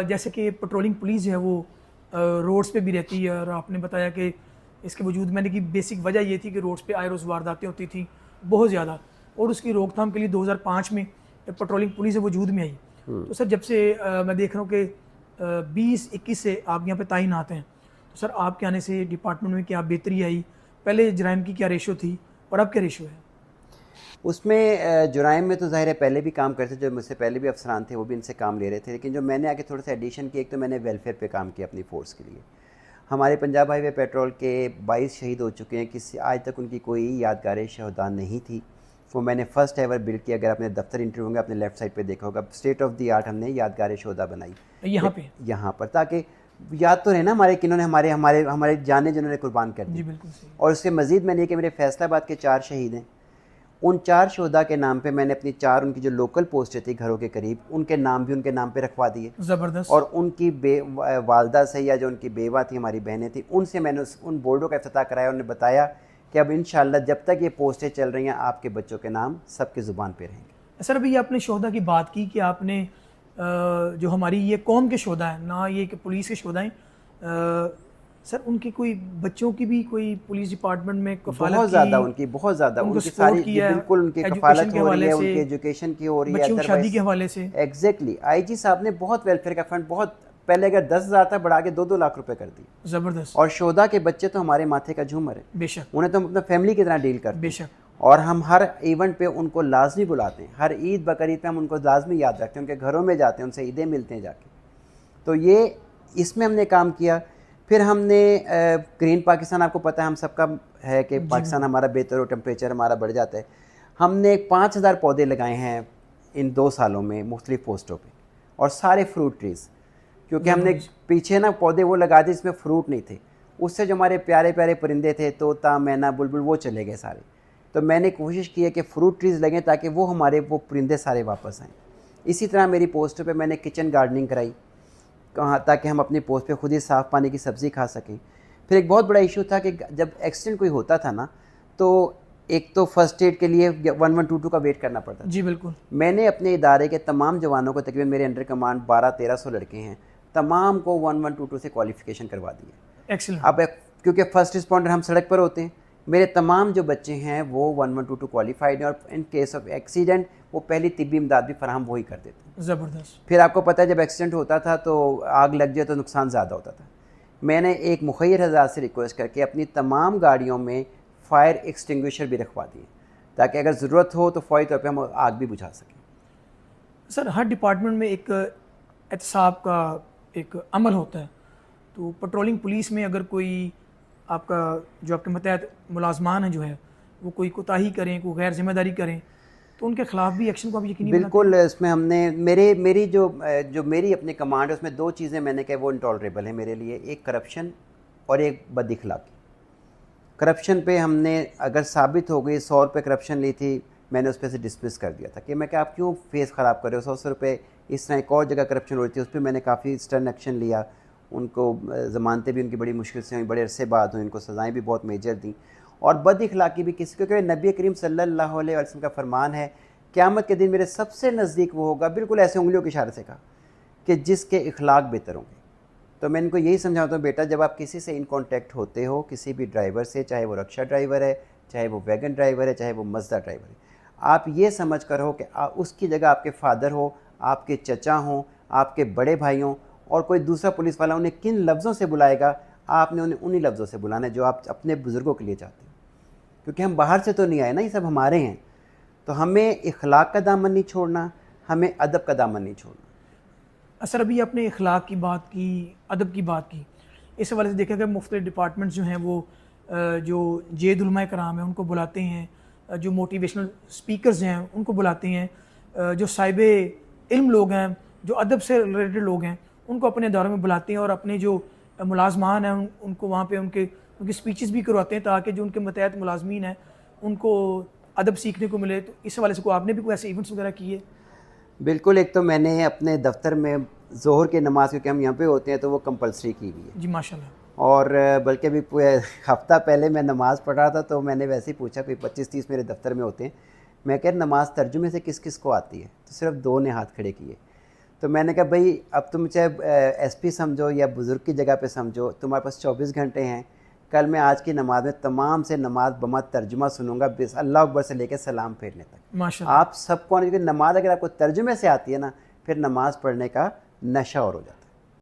जैसे कि patrolling police जो है वो रोड्स पे भी रहती है, और आपने बताया कि इसके वजूद मैंने की बेसिक वजह ये थी कि रोड्स पे आए रोज़ वारदातें होती थी बहुत ज़्यादा, और उसकी रोकथाम के लिए 2005 में पेट्रोलिंग पुलिस वजूद में आई। तो सर जब से मैं देख रहा हूँ कि 20-21 से आप यहाँ पे तैनात हैं, तो सर आपके आने से डिपार्टमेंट में क्या बेहतरी आई? पहले जराइम की क्या रेशो थी और अब क्या रेशो है? उसमें जुराइम में तो ज़ाहिर है पहले भी काम करते थे, जो मुझसे पहले भी अफसरान थे वो भी इनसे काम ले रहे थे, लेकिन जो मैंने आगे थोड़ा सा एडिशन किया, एक तो मैंने वेलफेयर पे काम किया अपनी फ़ोर्स के लिए। हमारे पंजाब हाईवे पेट्रोल के 22 शहीद हो चुके हैं, किसी आज तक उनकी कोई यादगार शहदा नहीं थी। वो मैंने फ़र्स्ट एवर बिल्ड किया। अगर आपने दफ्तर इंटरव्यू होंगे अपने लेफ्ट साइड पे देखा होगा, स्टेट ऑफ द आर्ट हमने यादगार शहदा बनाई यहाँ पर, ताकि याद तो रहे ना हमारे किन्होंने हमारे हमारे हमारे जाने जिन्होंने कुर्बान कर दी। जी बिल्कुल सही। और उससे मज़ीद मैंने कि मेरे फैसलाबाद के 4 शहीद हैं, उन 4 शोधा के नाम पे मैंने अपनी 4 उनकी जो लोकल पोस्टें थी घरों के करीब, उनके नाम भी उनके नाम पे रखवा दिए। ज़बरदस्त। और उनकी वालदा से या जो उनकी बेवा थी, हमारी बहनें थी, उनसे मैंने उन बोर्डों का इफ्तिताह कराया। उन्होंने बताया कि अब इंशाल्लाह जब तक ये पोस्टें चल रही हैं आपके बच्चों के नाम सबकी ज़ुबान पे रहेंगे। सर अभी आपने शोधा की बात की कि आपने जो हमारी ये कौम के शोधा है ना, ये कि पुलिस के शोधा हैं, सर उनकी कोई बच्चों की भी कोई पुलिस डिपार्टमेंट में कफालत बहुत की, ज़्यादा उनकी, बहुत ज़्यादा उनको उनकी सपोर्ट सारी जी किया बिल्कुल उनकी एजुकेशन कफालत के हो रही हवाले है, से, उनकी एजुकेशन की हो रही है, बच्चों की शादी के हवाले से? एग्जैक्टली। आईजी साहब ने बहुत वेलफेयर का फंड, बहुत पहले अगर 10,000 था बढ़ा के 2-2 लाख रुपए कर दिए। ज़बरदस्त। और शोधा के बच्चे तो हमारे माथे का झूमर है, बेशक, उन्हें तो हम अपना फैमिली की तरह डील करते हैं। बेशक। और हम हर इवेंट पे उनको लाजमी बुलाते हैं, हर ईद बकरीद पे हम उनको लाजमी याद रखते हैं, उनके घरों में जाते हैं, उनसे ईदें मिलते हैं जाके। तो ये इसमें हमने काम किया। फिर हमने ग्रीन पाकिस्तान, आपको पता है हम सबका है कि पाकिस्तान हमारा बेहतर हो, टेम्परेचर हमारा बढ़ जाता है। हमने 5,000 पौधे लगाए हैं इन 2 सालों में मुख्तलिफ पोस्टों पे, और सारे फ्रूट ट्रीज़, क्योंकि हमने पीछे ना पौधे वो लगा दिए जिसमें फ्रूट नहीं थे, उससे जो हमारे प्यारे प्यारे परिंदे थे, तोता मैना बुलबुल, वो चले गए सारे। तो मैंने कोशिश की है कि फ्रूट ट्रीज़ लगें ताकि वो हमारे वो परिंदे सारे वापस आएँ। इसी तरह मेरी पोस्ट पे मैंने किचन गार्डनिंग कराई, कहाँ, ताकि हम अपनी पोस्ट पे खुद ही साफ़ पानी की सब्ज़ी खा सकें। फिर एक बहुत बड़ा इशू था कि जब एक्सीडेंट कोई होता था ना, तो एक तो फर्स्ट एड के लिए 1122 का वेट करना पड़ता था। जी बिल्कुल। मैंने अपने इदारे के तमाम जवानों को, तकरीबन मेरे अंडर कमांड 1200-1300 लड़के हैं, तमाम को 1122 से क्वालिफिकेशन करवा दी है। एक्सीलेंट। अब क्योंकि फर्स्ट रिस्पॉन्डर हम सड़क पर होते हैं, मेरे तमाम जो बच्चे हैं वो 1122 क्वालिफाइड हैं, और इन केस ऑफ एक्सीडेंट वो पहली तिब्बी इमदाद भी फराहम वही कर देते हैं। ज़बरदस्त। फिर आपको पता है जब एक्सीडेंट होता था तो आग लग जाए तो नुकसान ज़्यादा होता था। मैंने एक मुखैर हज़रात से रिक्वेस्ट करके अपनी तमाम गाड़ियों में फायर एक्सटिंग्विशर भी रखवा दिए, ताकि अगर ज़रूरत हो तो फौरी तौर पर हम आग भी बुझा सकें। सर हर डिपार्टमेंट में एक एहतसाब का एक अमल होता है, तो पेट्रोलिंग पुलिस में अगर कोई आपका जो आपके मतहत मुलाजमान है जो है वो कोई कोताही करें, कोई गैर जिम्मेदारी करें, तो उनके खिलाफ भी एक्शन को आप यकीनी बिल्कुल। इसमें हमने मेरी जो मेरी अपनी कमांड है उसमें 2 चीज़ें मैंने कहा वो इंटॉलरेबल है मेरे लिए, एक करप्शन और एक बदइखलाकी। करप्शन पे हमने अगर साबित हो गई 100 रुपये करप्शन ली थी, मैंने उस पर से डिसमिस कर दिया था कि मैं क्या आप क्यों फेस ख़राब कर रहे हो, 100 रुपये। इस तरह एक और जगह करप्शन हो रही थी, उस पर मैंने काफ़ी स्टर्न एक्शन लिया। उनको ज़मानतें भी उनकी बड़ी मुश्किल से हुई, बड़े अरसे बाद हुई, उनको सज़ाएँ भी बहुत मेजर दी। और बदइखलाकी भी किसी, क्योंकि नबी करीम सल्लल्लाहु अलैहि वसल्लम का फरमान है, क़यामत के दिन मेरे सबसे नज़दीक वो होगा, बिल्कुल ऐसे उंगलियों के इशारे से कहा, कि जिसके इखलाक बेहतर होंगे। तो मैं इनको यही समझाता हूँ, बेटा जब आप किसी से इन कॉन्टेक्ट होते हो, किसी भी ड्राइवर से, चाहे वो रक्षा ड्राइवर है, चाहे वो वैगन ड्राइवर है, चाहे वो मज़दा ड्राइवर है, आप ये समझ कर हो कि उसकी जगह आपके फादर हो, आपके चचा हों, आपके बड़े भाई हों, और कोई दूसरा पुलिस वाला उन्हें किन लफ्ज़ों से बुलाएगा, आपने उन्हें उन्हीं लफ्ज़ों से बुलाना है जो आप अपने बुज़ुर्गों के लिए चाहते हैं। क्योंकि हम बाहर से तो नहीं आए ना, ये सब हमारे हैं। तो हमें इखलाक का दामन नहीं छोड़ना, हमें अदब का दामन नहीं छोड़ना। सर अभी आपने इखलाक की बात की, अदब की बात की, इस हवाले से देखा गया मुख्तलिफ डिपार्टमेंट्स जो हैं वो जो जेद उलमा कराम हैं उनको बुलाते हैं, जो मोटिवेशनल स्पीकर्स हैं उनको बुलाते हैं, जो साहिब इल्म लोग हैं, जो अदब से रिलेटेड लोग हैं, उनको अपने इदारों में बुलाते हैं, और अपने जो मुलाजमान हैं उनको वहाँ पे उनकी स्पीचेस भी करवाते हैं, ताकि जो उनके मतहत मुलाजमीन हैं उनको अदब सीखने को मिले। तो इस हवाले से को आपने भी कोई ऐसे इवेंट्स वगैरह किए? बिल्कुल। एक तो मैंने अपने दफ्तर में ज़ोहर की नमाज़, क्योंकि हम यहाँ पे होते हैं, तो वो कंपलसरी की हुई है। जी माशाल्लाह। और बल्कि अभी हफ़्ता पहले मैं नमाज़ पढ़ रहा था, तो मैंने वैसे ही पूछा, कोई 25-30 मेरे दफ्तर में होते हैं, मैं कह नमाज़ तर्जुमे से किस किस को आती है, तो सिर्फ 2 ने हाथ खड़े किए। तो मैंने कहा भाई अब तुम चाहे एसपी समझो या बुज़ुर्ग की जगह पे समझो, तुम्हारे पास 24 घंटे हैं। कल मैं आज की नमाज में तमाम से नमाज बमा तर्जुमा सुनूंगा, बिस अल्लाह अकबर से लेकर सलाम फेरने तक। माशाल्लाह। आप सबको, क्योंकि नमाज अगर आपको तर्जुमे से आती है ना, फिर नमाज पढ़ने का नशा और हो जाता है।